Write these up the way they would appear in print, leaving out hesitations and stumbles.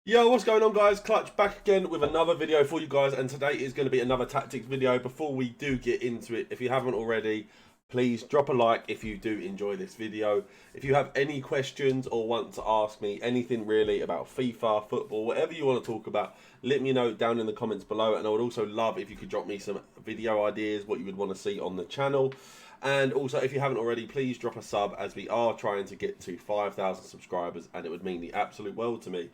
Yo, what's going on, guys? Clutch back again with another video for you guys, and today is going to be another tactics video. Before we do get into it, if you haven't already, please drop a like if you do enjoy this video. If you have any questions or want to ask me anything really about FIFA, football, whatever you want to talk about, let me know down in the comments below. And I would also love if you could drop me some video ideas, what you would want to see on the channel. And also, if you haven't already, please drop a sub, as we are trying to get to 5,000 subscribers, and it would mean the absolute world to me.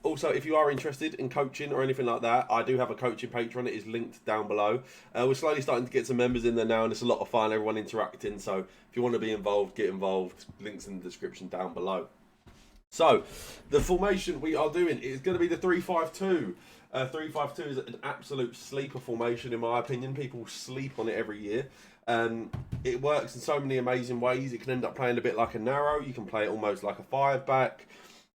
Also, if you are interested in coaching or anything like that, I do have a coaching Patreon. It is linked down below. We're slowly starting to get some members in there now, and it's a lot of fun, everyone interacting. So if you want to be involved, get involved. Links in the description down below. So the formation we are doing is going to be the 3-5-2. 3-5-2 is an absolute sleeper formation, in my opinion. People sleep on it every year. It works in so many amazing ways. It can end up playing a bit like a narrow. You can play it almost like a 5-back.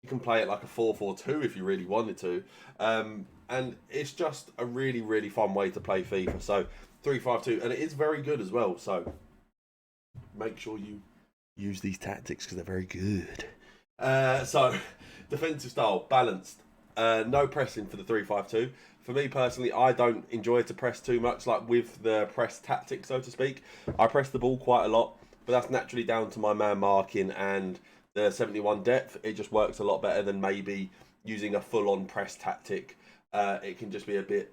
You can play it like a 4-4-2 if you really wanted to. And it's just a really, really fun way to play FIFA. So 3-5-2, and it is very good as well. So make sure you use these tactics because they're very good. So defensive style, balanced. No pressing for the 3-5-2. For me personally, I don't enjoy to press too much, like with the press tactic, so to speak. I press the ball quite a lot, but that's naturally down to my man marking and the 71 depth. It just works a lot better than maybe using a full-on press tactic. It can just be a bit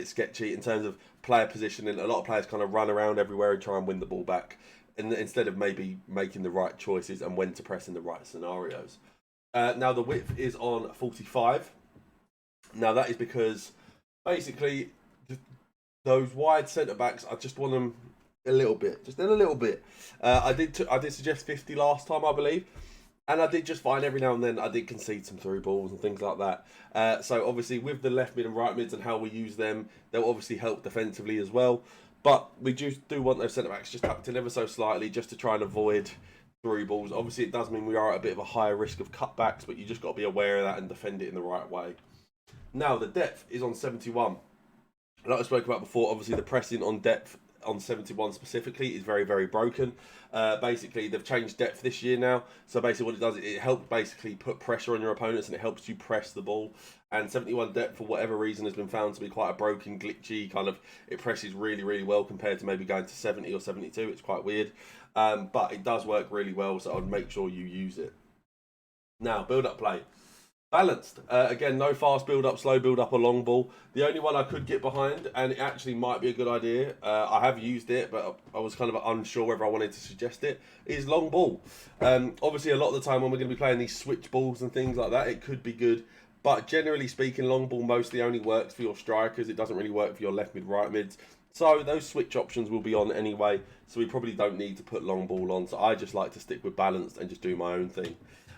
sketchy in terms of player positioning. A lot of players kind of run around everywhere and try and win the ball back, and instead of maybe making the right choices and when to press in the right scenarios. Now the width is on 45. Now that is because basically those wide centre backs, I just want them a little bit, just in a little bit. I did suggest 50 last time, I believe, and I did just fine. Every now and then I did concede some through balls and things like that. So obviously with the left mid and right mids and how we use them, they'll obviously help defensively as well. But we do want those centre backs just tucked in ever so slightly, just to try and avoid through balls. Obviously it does mean we are at a bit of a higher risk of cutbacks, but you just got to be aware of that and defend it in the right way. Now the depth is on 71. Like I spoke about before, obviously the pressing on depth on 71 specifically is very, very broken. Basically they've changed depth this year now, so basically what it does, it helps basically put pressure on your opponents and it helps you press the ball. And 71 depth, for whatever reason, has been found to be quite a broken, glitchy kind of, it presses really, really well compared to maybe going to 70 or 72. It's quite weird, but it does work really well, so I'd make sure you use it. Now build up play. Balanced. Again, no fast build-up, slow build-up or long ball. The only one I could get behind, and it actually might be a good idea, I have used it, but I was kind of unsure whether I wanted to suggest it, is long ball. Obviously, a lot of the time when we're going to be playing these switch balls and things like that, it could be good. But generally speaking, long ball mostly only works for your strikers. It doesn't really work for your left mid, right mids. So those switch options will be on anyway. So we probably don't need to put long ball on. So I just like to stick with balanced and just do my own thing.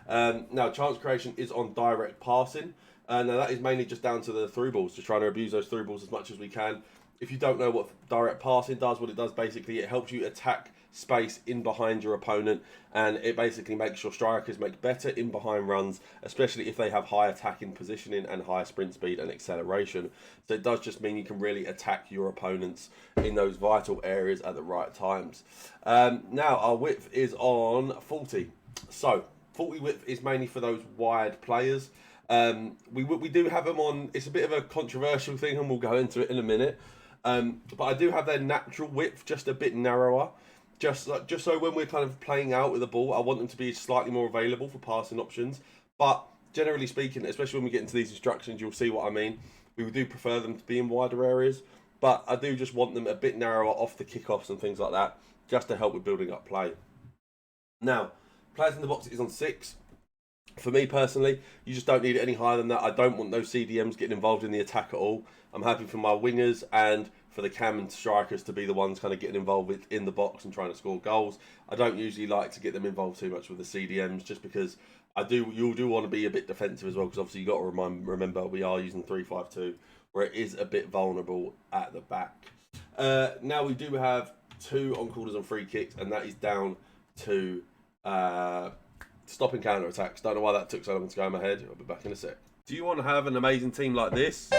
Now, chance creation is on direct passing. Now, that is mainly just down to the through balls, just trying to abuse those through balls as much as we can. If you don't know what direct passing does, what it does basically, it helps you attack space in behind your opponent, and it basically makes your strikers make better in behind runs, especially if they have high attacking positioning and high sprint speed and acceleration. So it does just mean you can really attack your opponents in those vital areas at the right times. Now, our width is on 40. So 40 width is mainly for those wide players. We do have them on, it's a bit of a controversial thing and we'll go into it in a minute. But I do have their natural width just a bit narrower. Just so when we're kind of playing out with the ball, I want them to be slightly more available for passing options. But generally speaking, especially when we get into these instructions, you'll see what I mean. We do prefer them to be in wider areas. But I do just want them a bit narrower off the kickoffs and things like that, just to help with building up play. Now, players in the box is on 6. For me personally, you just don't need it any higher than that. I don't want those CDMs getting involved in the attack at all. I'm happy for my wingers and for the cam and strikers to be the ones kind of getting involved in the box and trying to score goals. I don't usually like to get them involved too much with the CDMs, just because you do want to be a bit defensive as well, because obviously you've got to remember we are using 3-5-2, where it is a bit vulnerable at the back. Now we do have 2 on corners and free kicks, and that is down to stopping counter attacks. Don't know why that took so long to go in my head. I'll be back in a sec. Do you want to have an amazing team like this?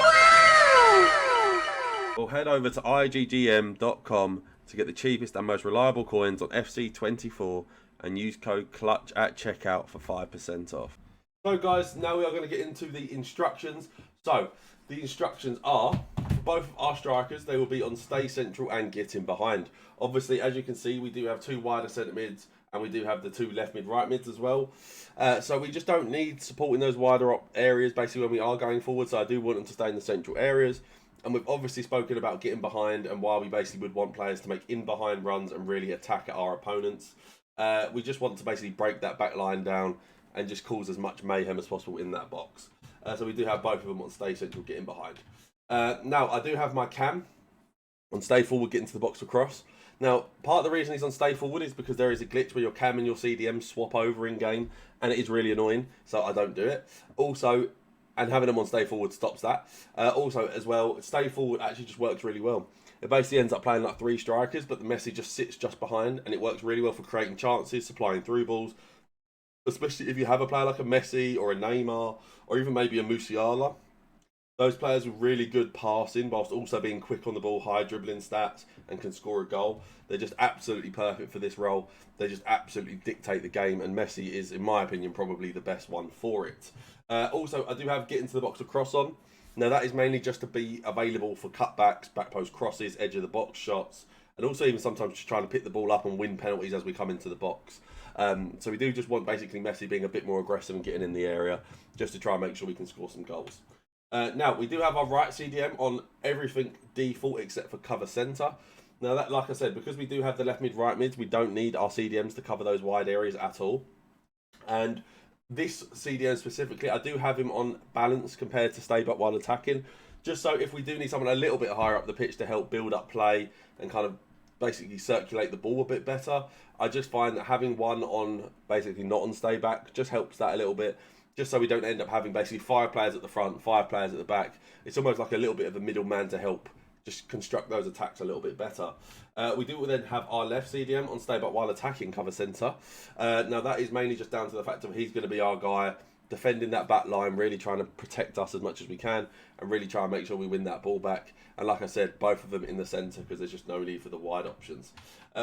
Well, head over to iggm.com to get the cheapest and most reliable coins on FC24 and use code CLUTCH at checkout for 5% off. So guys, now we are going to get into the instructions. So the instructions are, for both of our strikers, they will be on stay central and get in behind. Obviously, as you can see, we do have two wider centre mids and we do have the two left mid, right mids as well. So we just don't need support in those wider areas basically when we are going forward. So I do want them to stay in the central areas. And we've obviously spoken about getting behind and why we basically would want players to make in behind runs and really attack at our opponents. We just want to basically break that back line down and just cause as much mayhem as possible in that box. So we do have both of them on stay central, getting behind. Now, I do have my cam on stay forward, get into the box for cross. Now, part of the reason he's on stay forward is because there is a glitch where your cam and your CDM swap over in game, and it is really annoying, so I don't do it. Also, and having them on stay forward stops that. Also, as well, stay forward actually just works really well. It basically ends up playing like three strikers, but the Messi just sits just behind, and it works really well for creating chances, supplying through balls, especially if you have a player like a Messi or a Neymar or even maybe a Musiala. Those players with really good passing whilst also being quick on the ball, high dribbling stats and can score a goal. They're just absolutely perfect for this role. They just absolutely dictate the game, and Messi is, in my opinion, probably the best one for it. Also, I do have get into the box of cross on. Now that is mainly just to be available for cutbacks, back post crosses, edge of the box shots, and also even sometimes just trying to pick the ball up and win penalties as we come into the box. So we do just want basically Messi being a bit more aggressive and getting in the area just to try and make sure we can score some goals. Now, we do have our right CDM on everything default except for cover centre. Now, that, like I said, because we do have the left mid, right mids, we don't need our CDMs to cover those wide areas at all. And this CDM specifically, I do have him on balance compared to stay back while attacking, just so if we do need someone a little bit higher up the pitch to help build up play and kind of basically circulate the ball a bit better, I just find that having one on basically not on stay back just helps that a little bit, just so we don't end up having basically 5 players at the front, 5 players at the back. It's almost like a little bit of a middleman to help just construct those attacks a little bit better. We do then have our left CDM on stay back while attacking cover centre. Now that is mainly just down to the fact that he's going to be our guy defending that back line, really trying to protect us as much as we can and really try and make sure we win that ball back. And like I said, both of them in the centre because there's just no need for the wide options.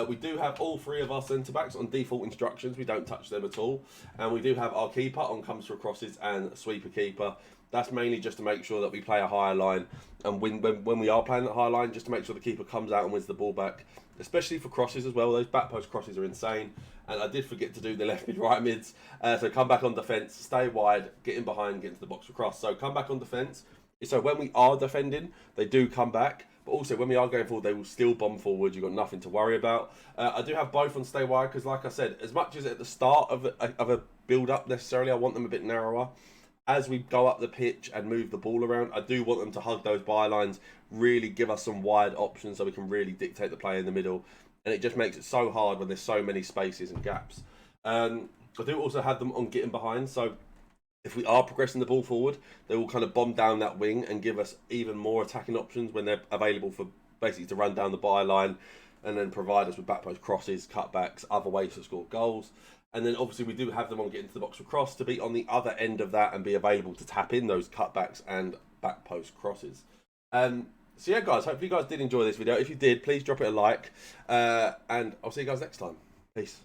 We do have all 3 of our centre backs on default instructions. We don't touch them at all. And we do have our keeper on comes for crosses and sweeper keeper. That's mainly just to make sure that we play a higher line and when we are playing that high line, just to make sure the keeper comes out and wins the ball back, especially for crosses as well. Those back post crosses are insane. And I did forget to do the left mid, right mids. So come back on defence, stay wide, get in behind, get into the box for cross. So come back on defence. So when we are defending, they do come back. But also when we are going forward, they will still bomb forward. You've got nothing to worry about. I do have both on stay wide because, like I said, as much as at the start of a build-up necessarily, I want them a bit narrower. As we go up the pitch and move the ball around, I do want them to hug those bylines, really give us some wide options so we can really dictate the play in the middle. And it just makes it so hard when there's so many spaces and gaps. I do also have them on getting behind. So if we are progressing the ball forward, they will kind of bomb down that wing and give us even more attacking options when they're available for basically to run down the byline and then provide us with back post crosses, cutbacks, other ways to score goals. And then obviously we do have them on getting to the box for cross to be on the other end of that and be available to tap in those cutbacks and back post crosses. So yeah, guys, hopefully you guys did enjoy this video. If you did, please drop it a like. And I'll see you guys next time. Peace.